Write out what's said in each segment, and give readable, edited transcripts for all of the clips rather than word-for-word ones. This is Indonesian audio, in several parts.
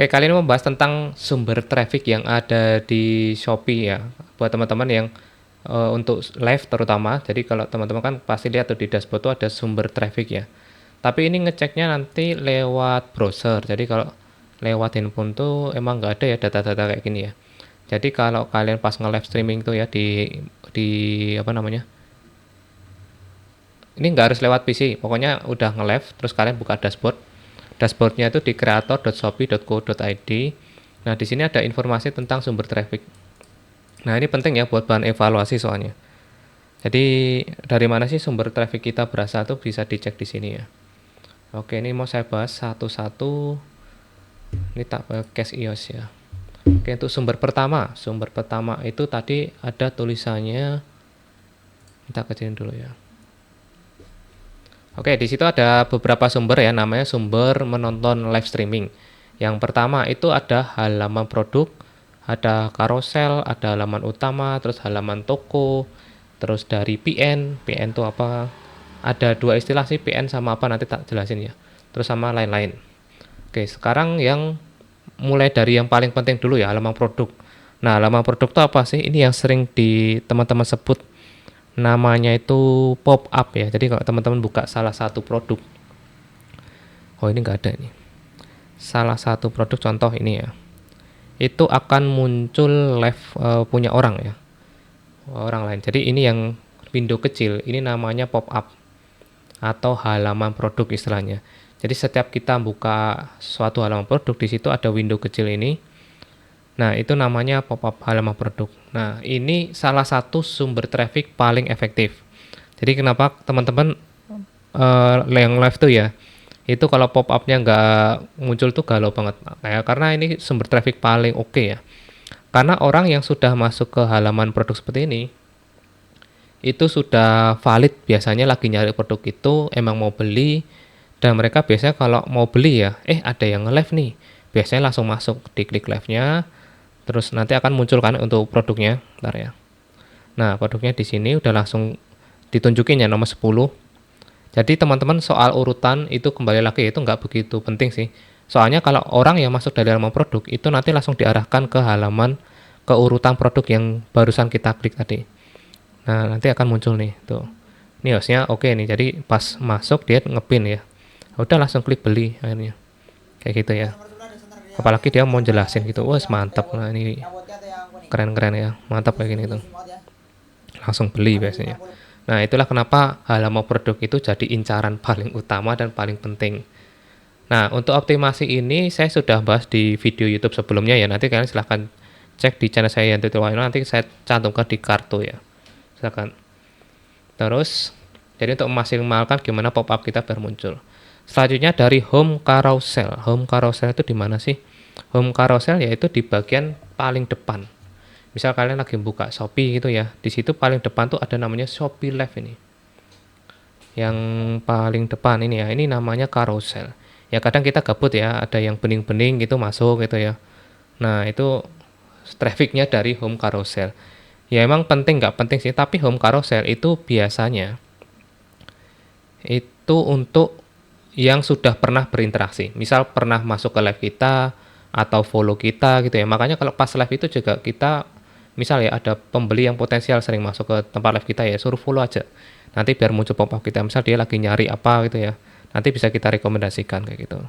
Oke, kali ini membahas tentang sumber traffic yang ada di Shopee ya. Buat teman-teman yang untuk live terutama. Jadi kalau teman-teman kan pasti lihat tuh di dashboard tuh ada sumber traffic ya. Tapi ini ngeceknya nanti lewat browser. Jadi kalau lewat handphone tuh emang nggak ada ya data-data kayak gini ya. Jadi kalau kalian pas nge-live streaming tuh ya di apa namanya? Ini nggak harus lewat PC. Pokoknya udah nge-live terus kalian buka dashboard. Dashboardnya itu di creator.shopee.co.id. Nah, di sini ada informasi tentang sumber traffic. Nah, ini penting ya buat bahan evaluasi soalnya. Jadi, dari mana sih sumber traffic kita berasal tuh bisa dicek di sini ya. Oke, ini mau saya bahas satu-satu. Ini tak pakai cache iOS ya. Oke, untuk sumber pertama. Sumber pertama itu tadi ada tulisannya. Kita kecilin dulu ya. Oke, di situ ada beberapa sumber ya, namanya sumber menonton live streaming. Yang pertama itu ada halaman produk, ada carousel, ada halaman utama, terus halaman toko, terus dari PN itu apa? Ada dua istilah sih, PN sama apa nanti tak jelasin ya. Terus sama lain-lain. Oke, sekarang yang mulai dari yang paling penting dulu ya, halaman produk. Nah, halaman produk itu apa sih? Ini yang sering di teman-teman sebut namanya itu pop up ya. Jadi kalau teman-teman buka salah satu produk, oh ini nggak ada ini, salah satu produk contoh ini ya, itu akan muncul live punya orang ya, orang lain. Jadi ini yang window kecil ini namanya pop up atau halaman produk istilahnya. Jadi setiap kita buka suatu halaman produk, di situ ada window kecil ini. Nah, itu namanya pop-up halaman produk. Nah, ini salah satu sumber traffic paling efektif. Jadi kenapa teman-teman yang live tuh ya, itu kalau pop-up-nya nggak muncul tuh galau banget. Kayak karena ini sumber traffic paling oke ya. Karena orang yang sudah masuk ke halaman produk seperti ini, itu sudah valid, biasanya lagi nyari produk itu, emang mau beli, dan mereka biasanya kalau mau beli ya, ada yang nge-live nih, biasanya langsung masuk, diklik live-nya, terus nanti akan muncul kan untuk produknya, bentar ya. Nah, produknya di sini udah langsung ditunjukin ya nomor 10. Jadi teman-teman soal urutan itu kembali lagi itu nggak begitu penting sih. Soalnya kalau orang yang masuk dari halaman produk itu nanti langsung diarahkan ke halaman ke urutan produk yang barusan kita klik tadi. Nah, nanti akan muncul nih tuh. Ini harusnya oke nih. Jadi pas masuk dia ngepin ya. Udah langsung klik beli akhirnya. Kayak gitu ya. Apalagi dia mau jelasin gitu, wah mantap, nah ini keren-keren ya, mantap kayak gini tuh, langsung beli biasanya. Nah, itulah kenapa halaman produk itu jadi incaran paling utama dan paling penting. Nah, untuk optimasi ini saya sudah bahas di video YouTube sebelumnya ya, nanti kalian silahkan cek di channel saya yang tutorial, nanti saya cantumkan di kartu ya, silahkan. Terus jadi untuk memaksimalkan gimana pop up kita biar muncul. Selanjutnya dari home carousel. Home carousel itu di mana sih? Home carousel yaitu di bagian paling depan. Misal kalian lagi buka Shopee gitu ya, di situ paling depan tuh ada namanya Shopee Live ini. Yang paling depan ini ya, ini namanya carousel. Ya kadang kita gabut ya, ada yang bening-bening gitu masuk gitu ya. Nah, itu trafficnya dari home carousel. Ya emang penting nggak penting sih, tapi home carousel itu biasanya itu untuk yang sudah pernah berinteraksi, misal pernah masuk ke live kita atau follow kita gitu ya. Makanya kalau pas live itu juga kita, misal ya ada pembeli yang potensial sering masuk ke tempat live kita ya, suruh follow aja. Nanti biar muncul pop-up kita, misal dia lagi nyari apa gitu ya. Nanti bisa kita rekomendasikan kayak gitu.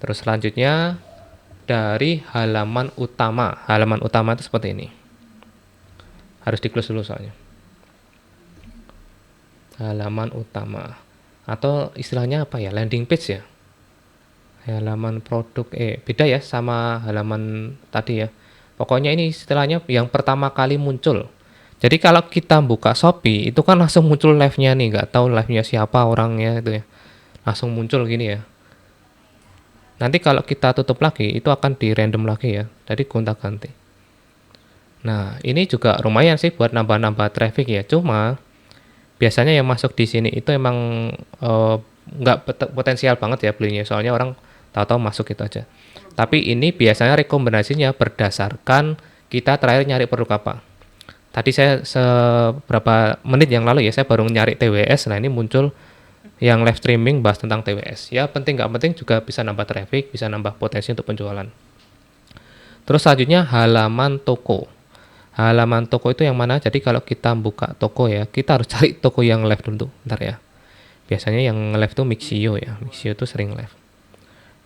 Terus selanjutnya dari halaman utama. Halaman utama itu seperti ini. Harus di-close dulu soalnya. Halaman utama. Atau istilahnya apa ya, landing page ya, halaman produk beda ya sama halaman tadi ya. Pokoknya ini istilahnya yang pertama kali muncul. Jadi kalau kita buka Shopee itu kan langsung muncul live-nya nih, nggak tahu live-nya siapa orangnya itu ya, langsung muncul gini ya. Nanti kalau kita tutup lagi itu akan di random lagi ya, jadi gonta-ganti. Nah, ini juga lumayan sih buat nambah-nambah traffic ya, cuma biasanya yang masuk di sini itu emang nggak potensial banget ya belinya, soalnya orang tahu-tahu masuk itu aja. Tapi ini biasanya rekomendasinya berdasarkan kita terakhir nyari produk apa. Tadi saya seberapa menit yang lalu ya, saya baru nyari TWS, nah ini muncul yang live streaming bahas tentang TWS. Ya penting nggak penting juga bisa nambah traffic, bisa nambah potensi untuk penjualan. Terus selanjutnya halaman toko. Halaman toko itu yang mana? Jadi kalau kita buka toko ya, kita harus cari toko yang live dulu. Bentar ya. Biasanya yang live tuh Mixio ya. Mixio tuh sering live.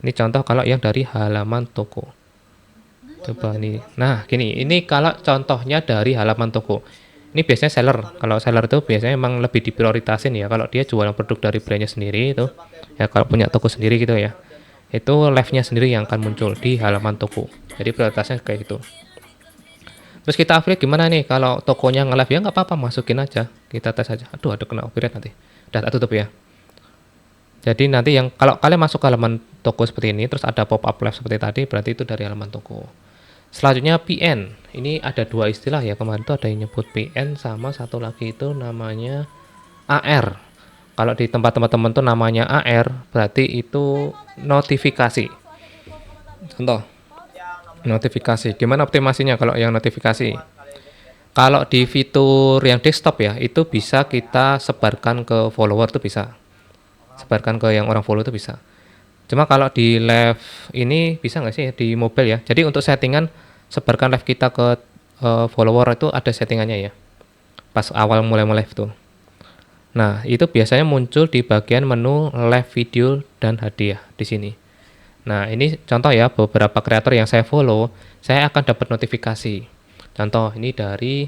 Ini contoh kalau yang dari halaman toko. Coba ini. Nah, gini. Ini kalau contohnya dari halaman toko. Ini biasanya seller. Kalau seller itu biasanya emang lebih diprioritasin ya. Kalau dia jualan produk dari brandnya sendiri itu, ya kalau punya toko sendiri gitu ya, itu live-nya sendiri yang akan muncul di halaman toko. Jadi prioritasnya kayak gitu. Terus kita affiliate gimana nih? Kalau tokonya nge-live ya nggak apa-apa, masukin aja. Kita tes aja. Aduh, ada kena copyright nanti. Udah tak tutup ya. Jadi nanti yang kalau kalian masuk ke halaman toko seperti ini, terus ada pop-up live seperti tadi, berarti itu dari halaman toko. Selanjutnya PN. Ini ada dua istilah ya. Kemarin itu ada yang nyebut PN sama satu lagi itu namanya AR. Kalau di tempat teman-teman tuh namanya AR, berarti itu notifikasi. Contoh, notifikasi. Gimana optimasinya kalau yang notifikasi? Kalau di fitur yang desktop ya, itu bisa kita sebarkan ke follower tuh bisa. Sebarkan ke yang orang follow itu bisa. Cuma kalau di live ini bisa nggak sih di mobile ya? Jadi untuk settingan sebarkan live kita ke follower itu ada settingannya ya. Pas awal mulai live tuh. Nah, itu biasanya muncul di bagian menu live video dan hadiah di sini. Nah, ini contoh ya beberapa kreator yang saya follow, saya akan dapat notifikasi. Contoh ini dari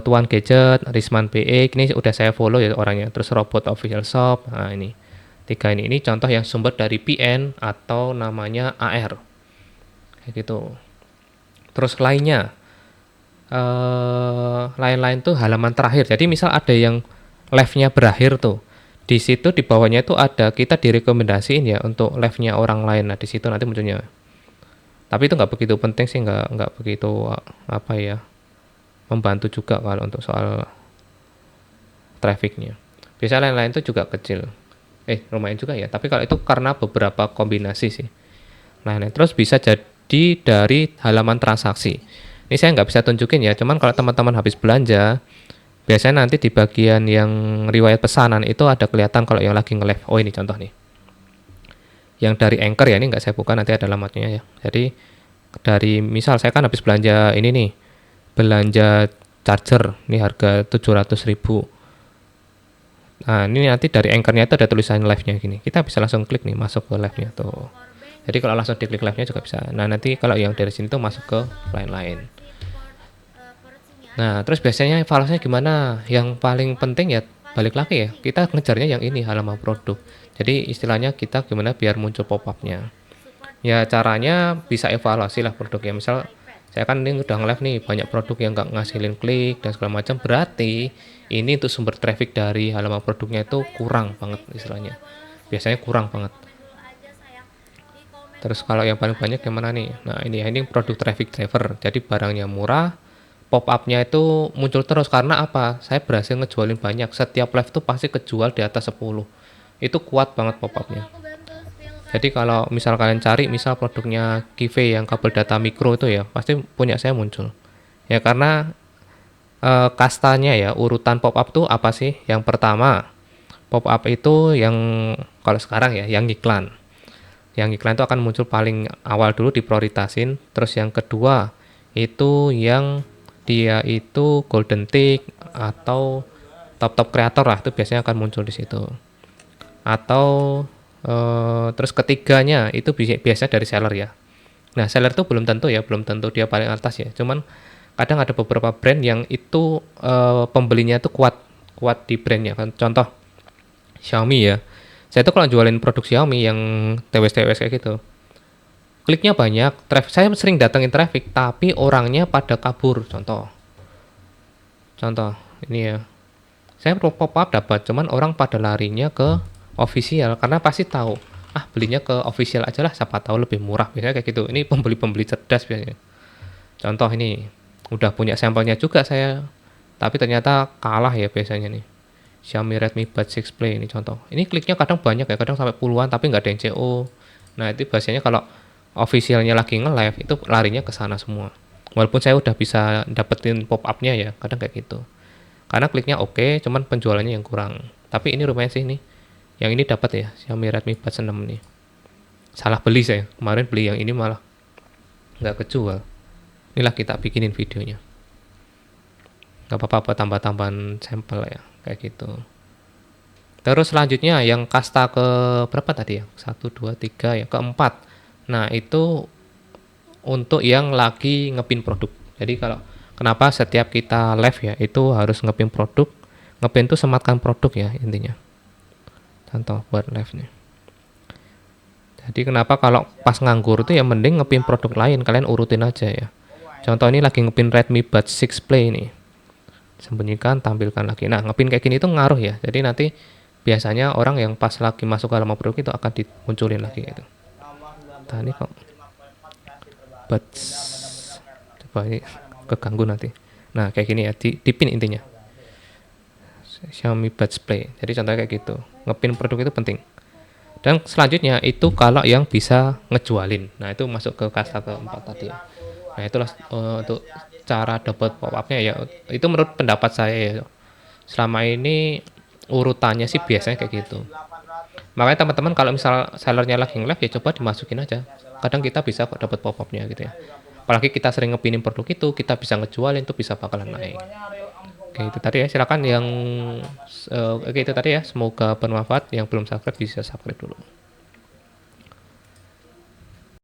Tuan Gadget, Risman BE, ini udah saya follow ya orangnya. Terus Robot Official Shop, nah ini. Tiga ini contoh yang sumber dari PN atau namanya AR. Kayak gitu. Terus lainnya, lain-lain tuh halaman terakhir. Jadi misal ada yang live-nya berakhir tuh. Di situ di bawahnya itu ada kita direkomendasiin ya untuk live-nya orang lain. Nah, di situ nanti munculnya. Tapi itu nggak begitu penting sih, nggak begitu apa ya, membantu juga kalau untuk soal trafficnya. Biasanya lain-lain itu juga kecil. Lumayan juga ya. Tapi kalau itu karena beberapa kombinasi sih. Lain-lain terus bisa jadi dari halaman transaksi. Ini saya nggak bisa tunjukin ya. Cuman kalau teman-teman habis belanja, biasanya nanti di bagian yang riwayat pesanan itu ada kelihatan kalau yang lagi nge-live. Oh ini contoh nih. Yang dari Anchor ya, ini nggak saya buka, nanti ada alamatnya ya. Jadi dari misal saya kan habis belanja ini nih. Belanja charger, ini harga 700.000. Nah, ini nanti dari Anchor-nya itu ada tulisan live-nya gini. Kita bisa langsung klik nih, masuk ke live-nya tuh. Jadi kalau langsung diklik live-nya juga bisa. Nah, nanti kalau yang dari sini tuh masuk ke lain-lain. Nah, terus biasanya evaluasinya gimana? Yang paling penting ya balik lagi ya, kita ngejarnya yang ini, halaman produk. Jadi istilahnya kita gimana biar muncul pop-up-nya. Ya caranya bisa evaluasi lah produknya. Misal saya kan ini udah nge-live nih, banyak produk yang nggak ngasilin klik dan segala macam, berarti ini untuk sumber traffic dari halaman produknya itu kurang banget istilahnya. Biasanya kurang banget. Terus kalau yang paling banyak yang mana nih? Nah ini produk traffic driver. Jadi barangnya murah, pop-up-nya itu muncul terus karena apa? Saya berhasil ngejualin banyak. Setiap live tuh pasti kejual di atas 10. Itu kuat banget pop-up-nya. Jadi kalau misal kalian cari misal produknya Kive yang kabel data mikro itu ya, pasti punya saya muncul. Ya karena kastanya ya, urutan pop-up tuh apa sih? Yang pertama, pop-up itu yang kalau sekarang ya, yang iklan. Yang iklan itu akan muncul paling awal dulu diprioritasin. Terus yang kedua, itu yang dia itu golden tick atau top kreator lah, itu biasanya akan muncul di situ. Atau terus ketiganya itu biasa dari seller ya. Nah seller itu belum tentu ya, belum tentu dia paling atas ya. Cuman kadang ada beberapa brand yang itu pembelinya itu kuat di brandnya kan. Contoh Xiaomi ya. Saya tuh kalau jualin produk Xiaomi yang TWS kayak gitu, kliknya banyak, saya sering datengin traffic, tapi orangnya pada kabur. Contoh ini ya. Saya pop-up dapat, cuman orang pada larinya ke official karena pasti tahu belinya ke official aja lah, siapa tahu lebih murah, biasanya kayak gitu. Ini pembeli cerdas biasanya. Contoh ini udah punya sampelnya juga saya, tapi ternyata kalah ya biasanya nih. Xiaomi Redmi Buds 6 Play ini contoh. Ini kliknya kadang banyak ya, kadang sampai puluhan tapi nggak ada yang CO. Nah itu biasanya kalau officialnya lagi nge-live itu larinya ke sana semua. Walaupun saya udah bisa dapetin pop-up-nya ya, kadang kayak gitu. Karena kliknya oke, cuman penjualannya yang kurang. Tapi ini lumayan sih nih. Yang ini dapat ya, Xiaomi Redmi Buds 6 nih. Salah beli saya. Kemarin beli yang ini malah nggak kejual. Inilah kita bikinin videonya, nggak apa-apa buat tambah-tambahan sampel ya kayak gitu. Terus selanjutnya yang kasta ke berapa tadi ya, satu dua tiga ya, keempat. Nah itu untuk yang lagi ngepin produk. Jadi kalau kenapa setiap kita live ya itu harus ngepin produk. Ngepin itu sematkan produk ya intinya. Contoh buat live nya. Jadi kenapa kalau pas nganggur itu ya mending ngepin produk lain, kalian urutin aja ya. Contoh ini lagi ngepin Redmi Buds 6 Play nih. Sembunyikan, tampilkan lagi. Nah, ngepin kayak gini itu ngaruh ya. Jadi nanti biasanya orang yang pas lagi masuk ke halaman produk itu akan dimunculin lagi gitu. Nah, ini kok Buds, coba ini keganggu nanti. Nah, kayak gini ya, dipin intinya. Xiaomi Buds Play. Jadi contohnya kayak gitu. Ngepin produk itu penting. Dan selanjutnya itu kalau yang bisa ngejualin. Nah, itu masuk ke kasta keempat tadi ya. Nah, itulah untuk cara dapat pop-up-nya ya. Itu menurut pendapat saya ya. Selama ini urutannya sih biasanya kayak gitu. Makanya teman-teman kalau misal sellernya lagi nge-live ya coba dimasukin aja. Kadang kita bisa kok dapat pop-up-nya gitu ya. Apalagi kita sering ngepinin produk itu, kita bisa ngejualin itu bisa bakalan naik. Oke, itu tadi ya. Silakan yang oke itu tadi ya. Semoga bermanfaat. Yang belum subscribe bisa subscribe dulu.